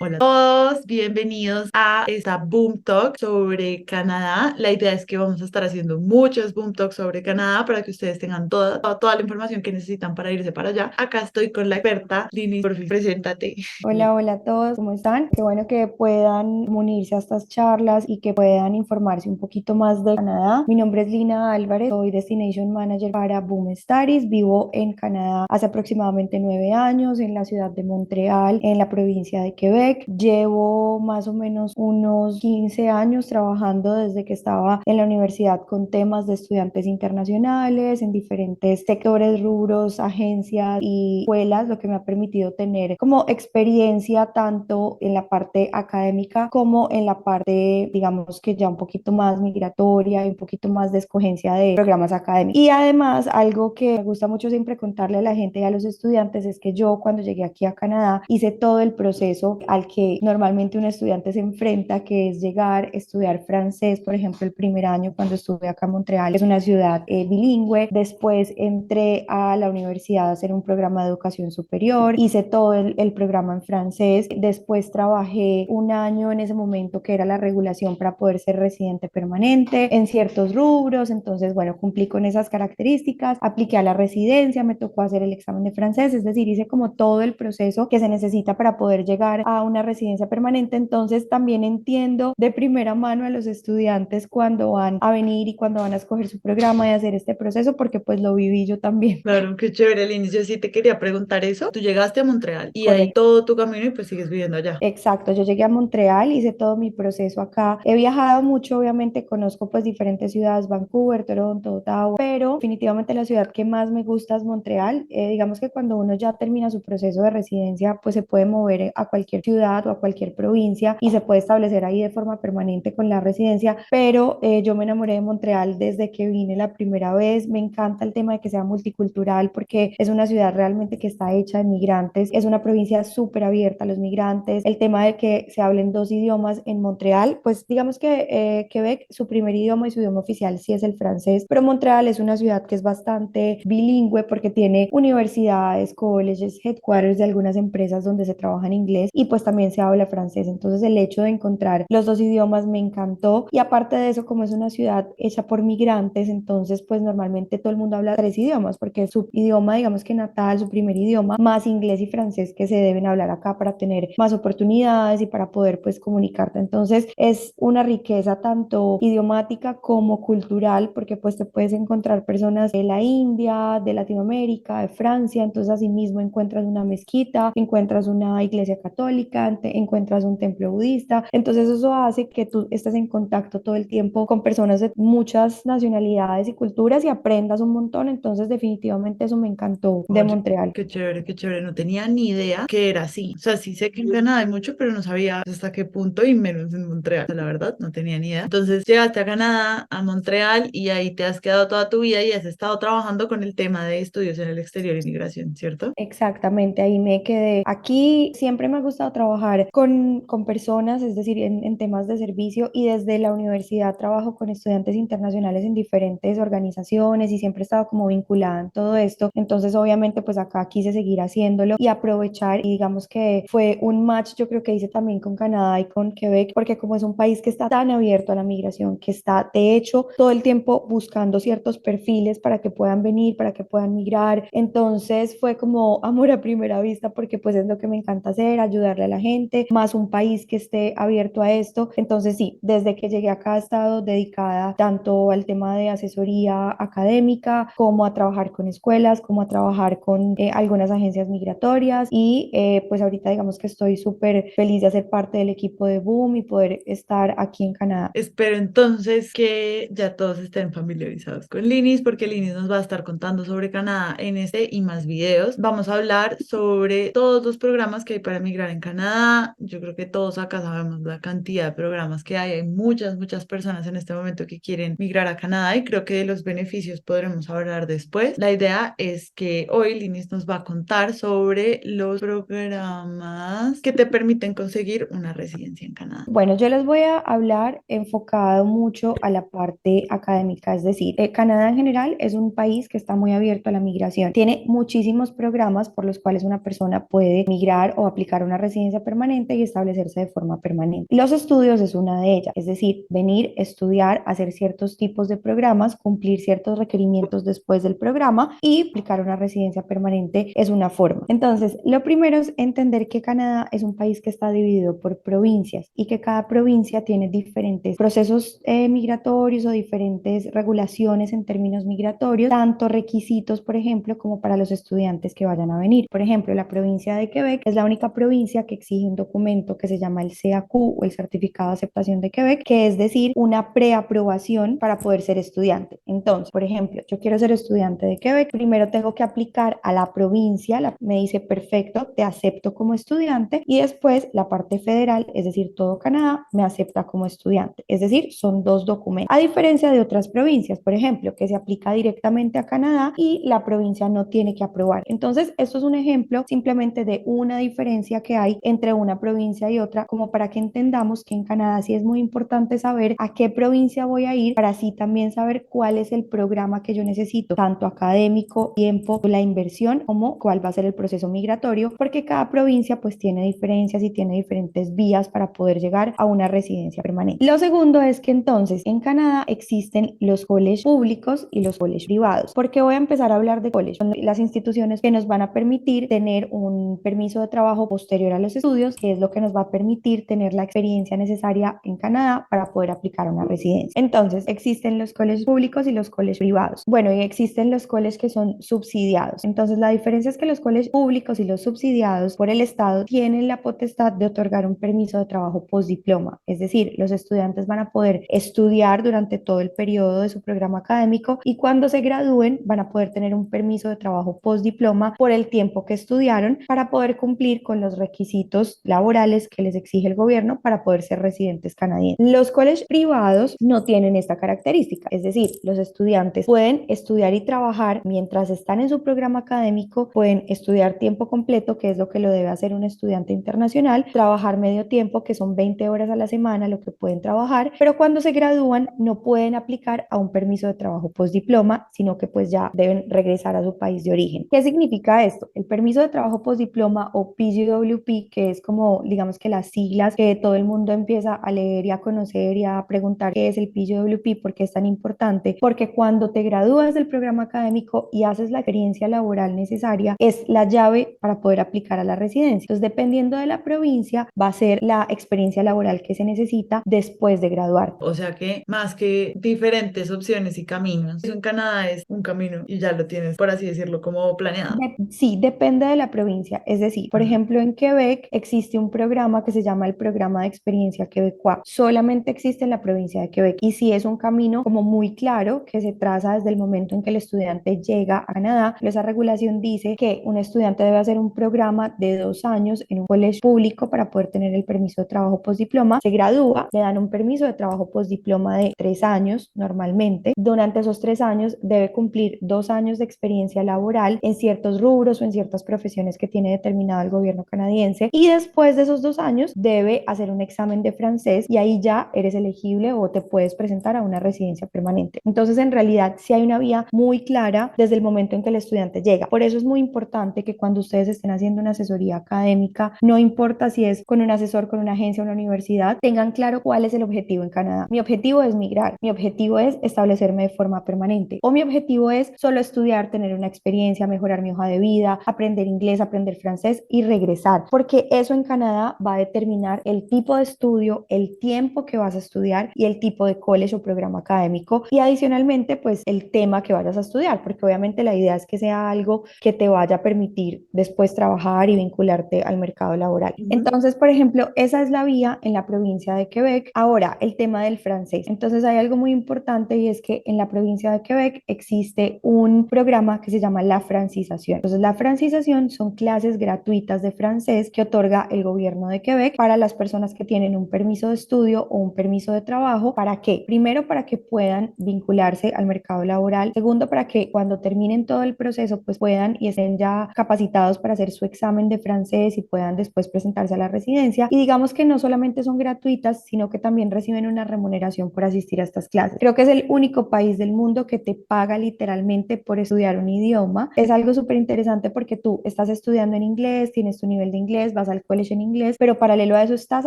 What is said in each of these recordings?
Hola a todos, bienvenidos a esta Boom Talk sobre Canadá. La idea es que vamos a estar haciendo muchos Boom Talks sobre Canadá para que ustedes tengan toda la información que necesitan para irse para allá. Acá estoy con la experta Lini, por fin, preséntate. Hola, hola a todos, ¿cómo están? Qué bueno que puedan unirse a estas charlas y que puedan informarse un poquito más de Canadá. Mi nombre es Lina Álvarez, soy Destination Manager para Boom Studies. Vivo en Canadá hace aproximadamente 9 años, en la ciudad de Montreal, en la provincia de Quebec. Llevo más o menos unos 15 años trabajando desde que estaba en la universidad con temas de estudiantes internacionales en diferentes sectores, rubros, agencias y escuelas, lo que me ha permitido tener como experiencia tanto en la parte académica como en la parte, digamos que ya un poquito más migratoria y un poquito más de escogencia de programas académicos. Y además, algo que me gusta mucho siempre contarle a la gente y a los estudiantes es que yo cuando llegué aquí a Canadá hice todo el proceso al que normalmente un estudiante se enfrenta, que es llegar, estudiar francés, por ejemplo, el primer año cuando estuve acá en Montreal, es una ciudad bilingüe. Después entré a la universidad a hacer un programa de educación superior, hice todo el programa en francés. Después trabajé un año en ese momento que era la regulación para poder ser residente permanente en ciertos rubros. Entonces, bueno, cumplí con esas características, apliqué a la residencia, me tocó hacer el examen de francés, es decir, hice como todo el proceso que se necesita para poder llegar a una residencia permanente. Entonces, también entiendo de primera mano a los estudiantes cuando van a venir y cuando van a escoger su programa y hacer este proceso, porque pues lo viví yo también. Claro, qué chévere, Lini. Yo sí te quería preguntar eso. Tú llegaste a Montreal y ahí Correcto. todo tu camino y pues sigues viviendo allá. Exacto, yo llegué a Montreal, hice todo mi proceso acá. He viajado mucho, obviamente conozco pues diferentes ciudades, Vancouver, Toronto, Ottawa, pero definitivamente la ciudad que más me gusta es Montreal. Digamos que cuando uno ya termina su proceso de residencia, pues se puede mover a cualquier ciudad o a cualquier provincia y se puede establecer ahí de forma permanente con la residencia, pero yo me enamoré de Montreal desde que vine la primera vez. Me encanta el tema de que sea multicultural porque es una ciudad realmente que está hecha de migrantes, es una provincia súper abierta a los migrantes. El tema de que se hablen dos idiomas en Montreal, pues digamos que Quebec, su primer idioma y su idioma oficial sí es el francés, pero Montreal es una ciudad que es bastante bilingüe porque tiene universidades, colleges, headquarters de algunas empresas donde se trabaja en inglés y pues también se habla francés. Entonces el hecho de encontrar los dos idiomas me encantó y aparte de eso, como es una ciudad hecha por migrantes, entonces pues normalmente todo el mundo habla tres idiomas porque es su idioma, digamos que natal, su primer idioma, más inglés y francés que se deben hablar acá para tener más oportunidades y para poder pues comunicarte. Entonces es una riqueza tanto idiomática como cultural porque pues te puedes encontrar personas de la India, de Latinoamérica, de Francia. Entonces asimismo encuentras una mezquita, encuentras una iglesia católica, encuentras un templo budista. Entonces eso hace que tú estés en contacto todo el tiempo con personas de muchas nacionalidades y culturas y aprendas un montón. Entonces definitivamente eso me encantó de Oye, Montreal. qué chévere, qué chévere. No tenía ni idea que era así. O sea, sí sé que en Canadá hay mucho, pero no sabía hasta qué punto y menos en Montreal. La verdad, no tenía ni idea. Entonces, llegaste a Canadá, a Montreal, y ahí te has quedado toda tu vida y has estado trabajando con el tema de estudios en el exterior y migración, ¿cierto? Exactamente, ahí me quedé. Aquí siempre me ha gustado trabajar con personas, es decir, en temas de servicio y desde la universidad trabajo con estudiantes internacionales en diferentes organizaciones y siempre he estado como vinculada en todo esto. Entonces, obviamente, pues acá quise seguir haciéndolo y aprovechar y digamos que fue un match, yo creo que hice también con Canadá y con Quebec, porque como es un país que está tan abierto a la migración, que está de hecho todo el tiempo buscando ciertos perfiles para que puedan venir, para que puedan migrar. Entonces fue como amor a primera vista porque pues es lo que me encanta hacer, ayudarle a la gente, más un país que esté abierto a esto. Entonces sí, desde que llegué acá he estado dedicada tanto al tema de asesoría académica como a trabajar con escuelas, como a trabajar con algunas agencias migratorias y pues ahorita digamos que estoy súper feliz de hacer parte del equipo de Boom y poder estar aquí en Canadá. Espero entonces que ya todos estén familiarizados con Linis, porque Linis nos va a estar contando sobre Canadá en este y más videos. Vamos a hablar sobre todos los programas que hay para migrar en Canadá. Yo creo que todos acá sabemos la cantidad de programas que hay. Hay muchas, muchas personas en este momento que quieren migrar a Canadá y creo que de los beneficios podremos hablar después. La idea es que hoy Linis nos va a contar sobre los programas que te permiten conseguir una residencia en Canadá. Bueno, yo les voy a hablar enfocado mucho a la parte académica, es decir, Canadá en general es un país que está muy abierto a la migración. Tiene muchísimos programas por los cuales una persona puede migrar o aplicar una residencia residencia permanente y establecerse de forma permanente. Los estudios es una de ellas, es decir, venir, estudiar, hacer ciertos tipos de programas, cumplir ciertos requerimientos después del programa y aplicar una residencia permanente es una forma. Entonces, lo primero es entender que Canadá es un país que está dividido por provincias y que cada provincia tiene diferentes procesos migratorios o diferentes regulaciones en términos migratorios, tanto requisitos, por ejemplo, como para los estudiantes que vayan a venir. Por ejemplo, la provincia de Quebec es la única provincia que exige un documento que se llama el CAQ o el Certificado de Aceptación de Quebec, que es decir, una preaprobación para poder ser estudiante. Entonces, por ejemplo, yo quiero ser estudiante de Quebec, primero tengo que aplicar a la provincia, me dice perfecto, te acepto como estudiante y después la parte federal, es decir, todo Canadá, me acepta como estudiante. Es decir, son dos documentos. A diferencia de otras provincias, por ejemplo, que se aplica directamente a Canadá y la provincia no tiene que aprobar. Entonces, esto es un ejemplo simplemente de una diferencia que hay entre una provincia y otra, como para que entendamos que en Canadá sí es muy importante saber a qué provincia voy a ir para así también saber cuál es el programa que yo necesito, tanto académico, tiempo, la inversión, como cuál va a ser el proceso migratorio, porque cada provincia pues tiene diferencias y tiene diferentes vías para poder llegar a una residencia permanente. Lo segundo es que entonces en Canadá existen los colegios públicos y los colegios privados. ¿Por qué voy a empezar a hablar de colegios? Son las instituciones que nos van a permitir tener un permiso de trabajo posterior a los estudios, que es lo que nos va a permitir tener la experiencia necesaria en Canadá para poder aplicar a una residencia. Entonces, existen los colegios públicos y los colegios privados. Bueno, y existen los colegios que son subsidiados. Entonces, la diferencia es que los colegios públicos y los subsidiados por el Estado tienen la potestad de otorgar un permiso de trabajo postdiploma. Es decir, los estudiantes van a poder estudiar durante todo el periodo de su programa académico y cuando se gradúen van a poder tener un permiso de trabajo postdiploma por el tiempo que estudiaron para poder cumplir con los requisitos laborales que les exige el gobierno para poder ser residentes canadienses. Los colegios privados no tienen esta característica, es decir, los estudiantes pueden estudiar y trabajar mientras están en su programa académico, pueden estudiar tiempo completo, que es lo que lo debe hacer un estudiante internacional, trabajar medio tiempo, que son 20 horas a la semana lo que pueden trabajar, pero cuando se gradúan no pueden aplicar a un permiso de trabajo postdiploma, sino que pues ya deben regresar a su país de origen. ¿Qué significa esto? El permiso de trabajo postdiploma o PGWP, que es como digamos que las siglas que todo el mundo empieza a leer y a conocer y a preguntar qué es el PGWP, por qué es tan importante, porque cuando te gradúas del programa académico y haces la experiencia laboral necesaria, es la llave para poder aplicar a la residencia. Entonces, dependiendo de la provincia, va a ser la experiencia laboral que se necesita después de graduar. O sea que más que diferentes opciones y caminos, eso en Canadá es un camino y ya lo tienes, por así decirlo, como planeado. Sí, depende de la provincia. Es decir, por Ajá. ejemplo, en Quebec existe un programa que se llama el Programa de Experiencia Quebecois. Solamente existe en la provincia de Quebec y sí es un camino como muy claro que se traza desde el momento en que el estudiante llega a Canadá. Esa regulación dice que un estudiante debe hacer un programa de 2 años en un colegio público para poder tener el permiso de trabajo postdiploma. Se gradúa, le dan un permiso de trabajo postdiploma de 3 años normalmente. Durante esos 3 años debe cumplir 2 años de experiencia laboral en ciertos rubros o en ciertas profesiones que tiene determinado el gobierno canadiense y después de esos 2 años debe hacer un examen de francés y ahí ya eres elegible o te puedes presentar a una residencia permanente. Entonces, en realidad, sí hay una vía muy clara desde el momento en que el estudiante llega. Por eso es muy importante que cuando ustedes estén haciendo una asesoría académica, no importa si es con un asesor, con una agencia o una universidad, tengan claro cuál es el objetivo en Canadá. Mi objetivo es migrar, mi objetivo es establecerme de forma permanente o mi objetivo es solo estudiar, tener una experiencia, mejorar mi hoja de vida, aprender inglés, aprender francés y regresar, porque eso en Canadá va a determinar el tipo de estudio, el tiempo que vas a estudiar y el tipo de college o programa académico y adicionalmente pues el tema que vayas a estudiar, porque obviamente la idea es que sea algo que te vaya a permitir después trabajar y vincularte al mercado laboral. Ujú. Entonces, por ejemplo, esa es la vía en la provincia de Quebec. Ahora, el tema del francés. Entonces, hay algo muy importante y es que en la provincia de Quebec existe un programa que se llama la francización. Entonces, la francización son clases gratuitas de francés que otorga el gobierno de Quebec para las personas que tienen un permiso de estudio o un permiso de trabajo. ¿Para qué? Primero, para que puedan vincularse al mercado laboral. Segundo, para que cuando terminen todo el proceso, pues puedan y estén ya capacitados para hacer su examen de francés y puedan después presentarse a la residencia. Y digamos que no solamente son gratuitas, sino que también reciben una remuneración por asistir a estas clases. Creo que es el único país del mundo que te paga literalmente por estudiar un idioma. Es algo súper interesante porque tú estás estudiando en inglés, tienes tu nivel de inglés, vas al college en inglés, pero paralelo a eso estás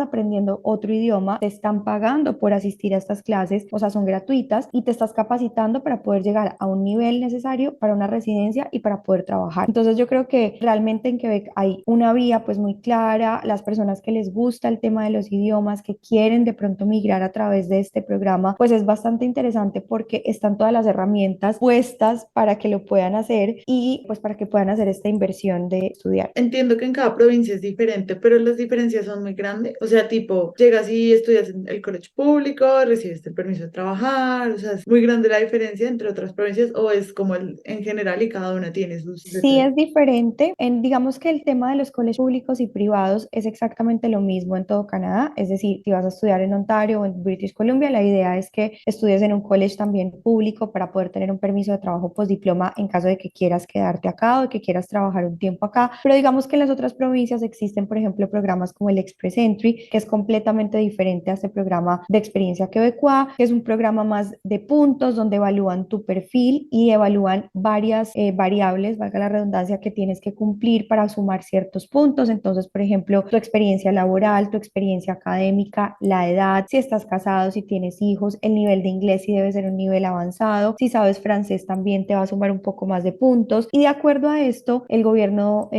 aprendiendo otro idioma, te están pagando por asistir a estas clases, o sea, son gratuitas y te estás capacitando para poder llegar a un nivel necesario para una residencia y para poder trabajar. Entonces yo creo que realmente en Quebec hay una vía pues muy clara, las personas que les gusta el tema de los idiomas, que quieren de pronto migrar a través de este programa, pues es bastante interesante porque están todas las herramientas puestas para que lo puedan hacer y pues para que puedan hacer esta inversión de estudiar. Entiendo que en cada provincia es diferente, pero las diferencias son muy grandes. O sea, tipo, llegas y estudias en el colegio público, recibes el permiso de trabajar, o sea, es muy grande la diferencia entre otras provincias o es como en general y cada una tiene sus Sí detalles. es diferente. Digamos que el tema de los colegios públicos y privados es exactamente lo mismo en todo Canadá. Es decir, si vas a estudiar en Ontario o en British Columbia, la idea es que estudies en un college también público para poder tener un permiso de trabajo postdiploma en caso de que quieras quedarte acá o de que quieras trabajar un tiempo acá. Pero digamos que en las otras provincias existen, por ejemplo, programas como el Express Entry, que es completamente diferente a este programa de experiencia quebecois, que es un programa más de puntos donde evalúan tu perfil y evalúan varias variables, valga la redundancia, que tienes que cumplir para sumar ciertos puntos. Entonces, por ejemplo, tu experiencia laboral, tu experiencia académica, la edad, si estás casado, si tienes hijos, el nivel de inglés si debe ser un nivel avanzado, si sabes francés también te va a sumar un poco más de puntos. Y de acuerdo a esto, el gobierno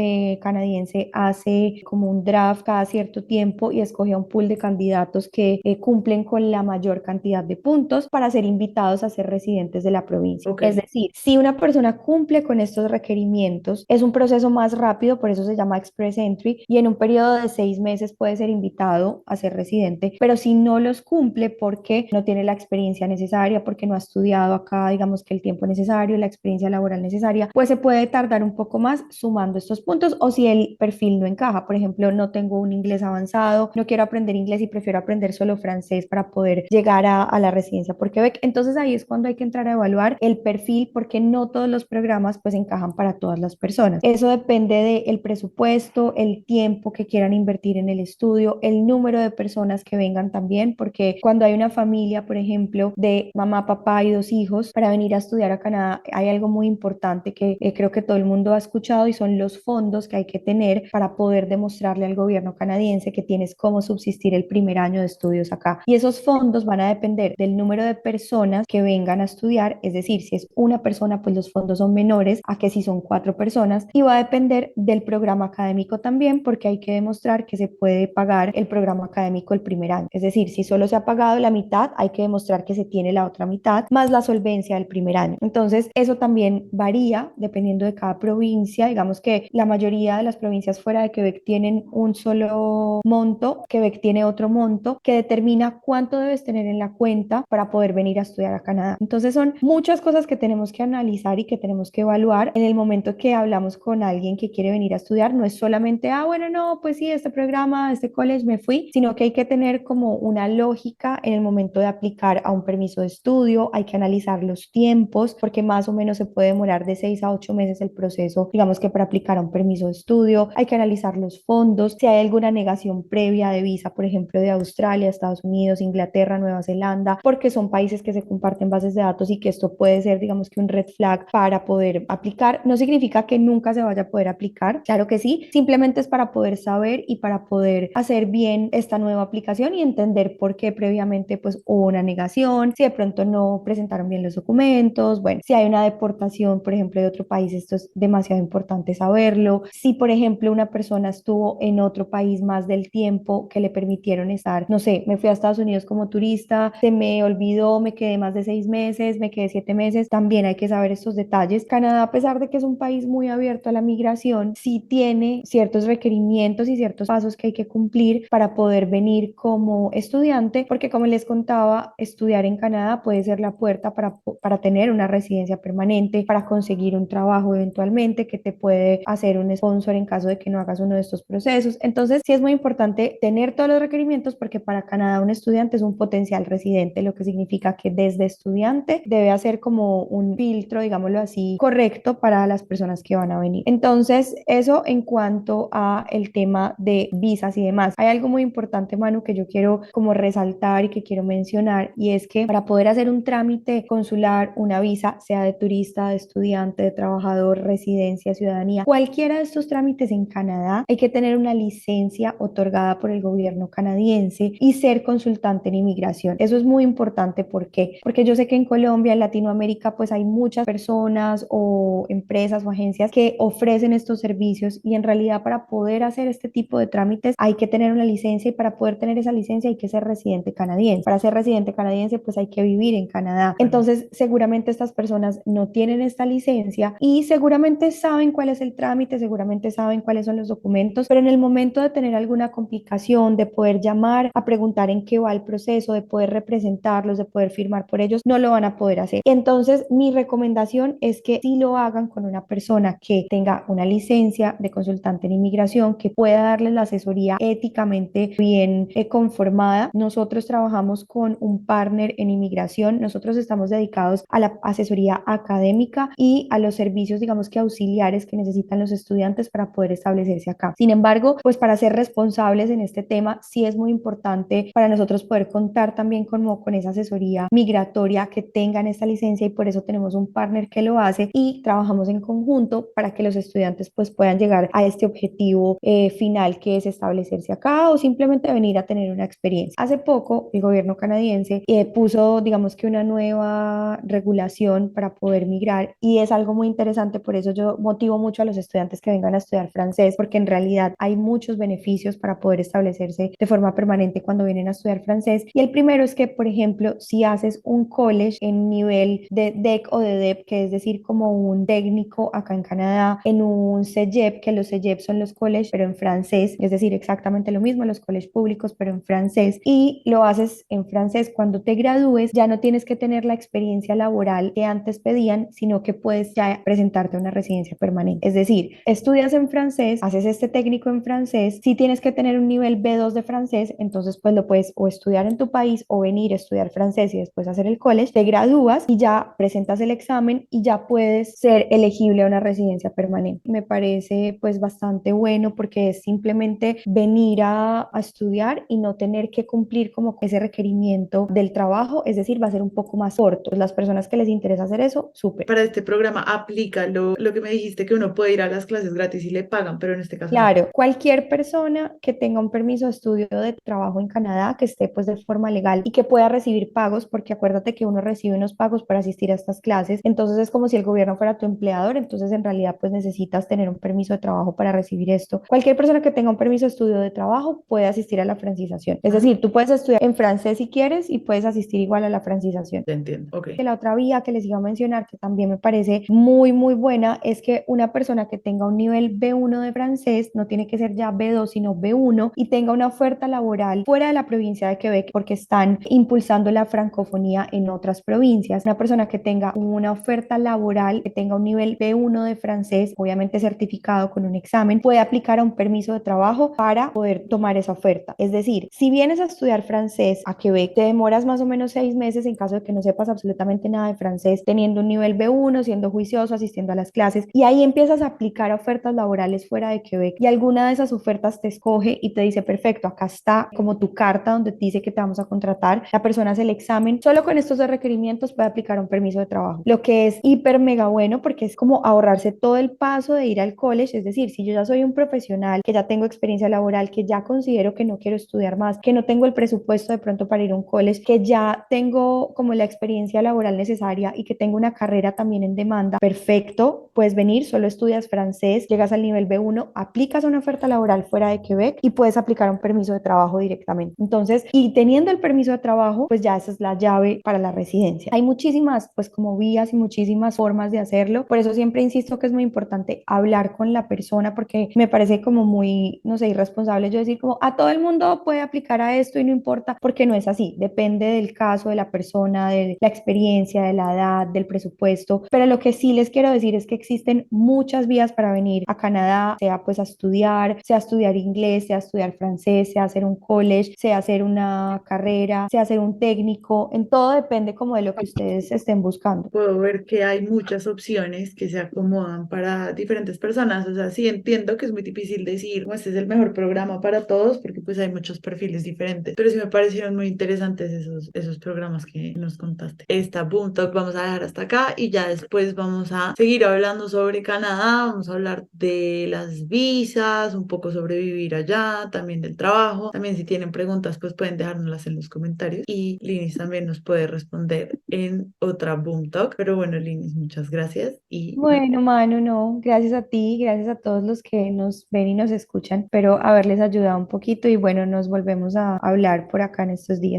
canadiense hace como un draft cada cierto tiempo y escoge a un pool de candidatos que cumplen con la mayor cantidad de puntos para ser invitados a ser residentes de la provincia. Ok. Es decir, si una persona cumple con estos requerimientos, es un proceso más rápido, por eso se llama Express Entry, y en un periodo de 6 meses puede ser invitado a ser residente, pero si no los cumple porque no tiene la experiencia necesaria, porque no ha estudiado acá, digamos que el tiempo necesario, la experiencia laboral necesaria, pues se puede tardar un poco más sumando estos puntos o si el perfil no encaja, por ejemplo, no tengo un inglés avanzado, no quiero aprender inglés y prefiero aprender solo francés para poder llegar a la residencia por Quebec. Entonces ahí es cuando hay que entrar a evaluar el perfil porque no todos los programas pues encajan para todas las personas. Eso depende del presupuesto, el tiempo que quieran invertir en el estudio, el número de personas que vengan también, porque cuando hay una familia, por ejemplo, de mamá, papá y 2 hijos para venir a estudiar a Canadá, hay algo muy importante que creo que todo el mundo ha escuchado y son los fondos que hay que tener para poder demostrarle al gobierno canadiense que tienes cómo subsistir el primer año de estudios acá. Y esos fondos van a depender del número de personas que vengan a estudiar, es decir, si es una persona, pues los fondos son menores a que si son 4 personas y va a depender del programa académico también, porque hay que demostrar que se puede pagar el programa académico el primer año. Es decir, si solo se ha pagado la mitad, hay que demostrar que se tiene la otra mitad, más la solvencia del primer año. Entonces, eso también varía dependiendo de cada provincia. Digamos que la mayoría de las provincias fuera de Quebec tienen un solo monto, Quebec tiene otro monto que determina cuánto debes tener en la cuenta para poder venir a estudiar a Canadá. Entonces, son muchas cosas que tenemos que analizar y que tenemos que evaluar en el momento que hablamos con alguien que quiere venir a estudiar. No es solamente, bueno, no, pues sí, este programa, este college me fui, sino que hay que tener como una lógica en el momento de aplicar a un permiso de estudio, hay que analizar los tiempos, porque más o menos se puede demorar de 6 a 8 meses el proceso, digamos que para aplicar a un permiso de estudio, hay que analizar los fondos, si hay alguna negación previa de visa, por ejemplo, de Australia, Estados Unidos, Inglaterra, Nueva Zelanda, porque son países que se comparten bases de datos y que esto puede ser, digamos que un red flag para poder aplicar. No significa que nunca se vaya a poder aplicar, claro que sí, simplemente es para poder saber y para poder hacer bien esta nueva aplicación y entender por qué previamente pues hubo una negación, si de pronto no presentaron bien los documentos, bueno, si hay una deportación, por ejemplo, de otro país, esto es demasiado importante saberlo. Si, por ejemplo, una persona estuvo en otro país más del tiempo que le permitieron estar, no sé, me fui a Estados Unidos como turista, se me olvidó, me quedé más de 6 meses, me quedé 7 meses, también hay que saber estos detalles. Canadá, a pesar de que es un país muy abierto a la migración, sí tiene ciertos requerimientos y ciertos pasos que hay que cumplir para poder venir como estudiante, porque como les contaba, estudiar en Canadá puede ser la puerta para tener una residencia permanente, para conseguir un trabajo eventualmente que te puede hacer un sponsor en caso de que no hagas uno de estos procesos. Entonces, sí es muy importante tener todos los requerimientos porque para Canadá un estudiante es un potencial residente, lo que significa que desde estudiante debe hacer como un filtro, digámoslo así, correcto para las personas que van a venir. Entonces, eso en cuanto a el tema de visas y demás. Hay algo muy importante, Manu, que yo quiero como resaltar y que quiero mencionar, y es que para poder hacer un trámite consular, una visa, sea de turista, de estudiante, de trabajador, residencia, ciudadanía, cualquiera de estos trámites en Canadá, hay que tener una licencia otorgada por el gobierno canadiense y ser consultante en inmigración. Eso es muy importante. ¿Por qué? Porque yo sé que en Colombia, en Latinoamérica, pues hay muchas personas o empresas o agencias que ofrecen estos servicios y en realidad para poder hacer este tipo de trámites hay que tener una licencia y para poder tener esa licencia hay que ser residente canadiense. Para ser residente canadiense, pues hay que vivir en Canadá. Entonces, seguramente estas personas no tienen esta licencia y seguramente saben cuál es el trámite, seguramente saben cuáles son los documentos, pero en el momento de tener alguna complicación, de poder llamar a preguntar en qué va el proceso, de poder representarlos, de poder firmar por ellos, no lo van a poder hacer. Entonces, mi recomendación es que sí lo hagan con una persona que tenga una licencia de consultante en inmigración, que pueda darles la asesoría éticamente bien conformada. Nosotros trabajamos con un partner en inmigración, nosotros estamos dedicados a la asesoría académica y a los servicios, digamos que auxiliares que necesitan los estudiantes para poder establecerse acá. Sin embargo, pues para ser responsables en este tema, sí es muy importante para nosotros poder contar también con esa asesoría migratoria, que tengan esta licencia y por eso tenemos un partner que lo hace y trabajamos en conjunto para que los estudiantes pues puedan llegar a este objetivo final, que es establecerse acá o simplemente venir a tener una experiencia. Hace poco el gobierno canadiense puso, digamos que una nueva regulación para poder migrar y es algo muy interesante. Por eso yo motivo mucho a los estudiantes que vengan a estudiar francés, porque en realidad hay muchos beneficios para poder establecerse de forma permanente cuando vienen a estudiar francés. Y el primero es que, por ejemplo, si haces un college en nivel de DEC o de DEP, que es decir, como un técnico acá en Canadá, en un CEGEP, que los CEGEP son los college, pero en francés, es decir, exactamente lo mismo, los college públicos, pero en francés, y lo haces en francés, cuando te gradúes ya no tienes que tener la experiencia laboral que antes pedían, sino que puedes ya presentarte a una residencia permanente. Es decir, estudias en francés, haces este técnico en francés, si tienes que tener un nivel B2 de francés, entonces pues lo puedes o estudiar en tu país o venir a estudiar francés y después hacer el college, te gradúas y ya presentas el examen y ya puedes ser elegible a una residencia permanente. Me parece pues bastante bueno porque es simplemente venir a estudiar y no tener que cumplir como ese requerimiento del trabajo, es decir, va a ser un poco más corto. Las personas que les interesa hacer eso, súper. Para este programa aplica lo que me dijiste, que uno puede ir a las clases gratis y le pagan, pero en este caso no. Claro, cualquier persona que tenga un permiso de estudio de trabajo en Canadá, que esté pues de forma legal y que pueda recibir pagos, porque acuérdate que uno recibe unos pagos para asistir a estas clases, entonces es como si el gobierno fuera tu empleador, entonces en realidad pues necesitas tener un permiso de trabajo para recibir esto. Cualquier persona que tenga un permiso de estudio de trabajo puede asistir a la francización, es Ah, decir, tú puedes estudiar en francés si quieres y puedes asistir igual a la francización. ya entiendo. Ok. Que la otra vía que les iba a mencionar, que también me parece muy, muy buena, es que una persona que tenga un nivel B1 de francés, no tiene que ser ya B2, sino B1, y tenga una oferta laboral fuera de la provincia de Quebec, porque están impulsando la francofonía en otras provincias. Una persona que tenga una oferta laboral, que tenga un nivel B1 de francés, obviamente certificado con un examen, puede aplicar a un permiso de trabajo para poder tomar esa oferta. Es decir, si vienes a estudiar francés a Quebec, te demoras más o menos 6 meses en caso de que no sepas absolutamente nada de francés, teniendo un nivel B1, siendo juicioso, asistiendo a las clases, y ahí empiezas a aplicar a ofertas laborales fuera de Quebec y alguna de esas ofertas te escoge y te dice, perfecto, acá está como tu carta donde te dice que te vamos a contratar, la persona hace el examen, solo con estos dos requerimientos puede aplicar un permiso de trabajo, lo que es hiper mega bueno porque es como ahorrarse todo el paso de ir al college. Es decir, si yo ya soy un profesional, que ya tengo experiencia laboral, que ya considero que no quiero estudiar más, que no tengo el presupuesto de pronto para ir a un college, que ya tengo como la experiencia laboral necesaria y que tengo una carrera también en demanda, perfecto, puedes venir, solo estudias francés, llegas al nivel B1, aplicas a una oferta laboral fuera de Quebec y puedes aplicar un permiso de trabajo directamente. Entonces, y teniendo el permiso de trabajo, pues ya esa es la llave para la residencia. Hay muchísimas, pues como vías y muchísimas formas de hacerlo. Por eso siempre insisto que es muy importante hablar con la persona, porque me parece como muy, no sé, irresponsable yo decir como a todo el mundo puede aplicar a esto y no importa, porque no es así. Depende del caso, de la persona, de la experiencia, de la edad, del presupuesto. Pero lo que sí les quiero decir es que existen muchas vías para venir a Canadá, sea pues a estudiar, sea estudiar inglés, sea estudiar francés, sea hacer un college, sea hacer una carrera, sea hacer un técnico. En todo depende como de lo que ustedes estén buscando. Puedo ver que hay muchas opciones que se acomodan para diferentes personas. O sea, sí entiendo que es muy difícil decir, "Oh, este es el mejor programa para todos", porque pues hay muchos perfiles diferentes. Pero sí me parecieron muy interesantes esos programas que nos contaste. Esta Boom Talk vamos a dejar hasta acá y ya después vamos a seguir hablando sobre Canadá, vamos a hablar de las visas visas, un poco sobre vivir allá, también del trabajo. También si tienen preguntas, pues pueden dejárnoslas en los comentarios y Linis también nos puede responder en otra Boom Talk. Pero bueno, Linis, muchas gracias y Bueno, Manu, no, gracias a ti, gracias a todos los que nos ven y nos escuchan, pero haberles ayudado un poquito y bueno, nos volvemos a hablar por acá en estos días.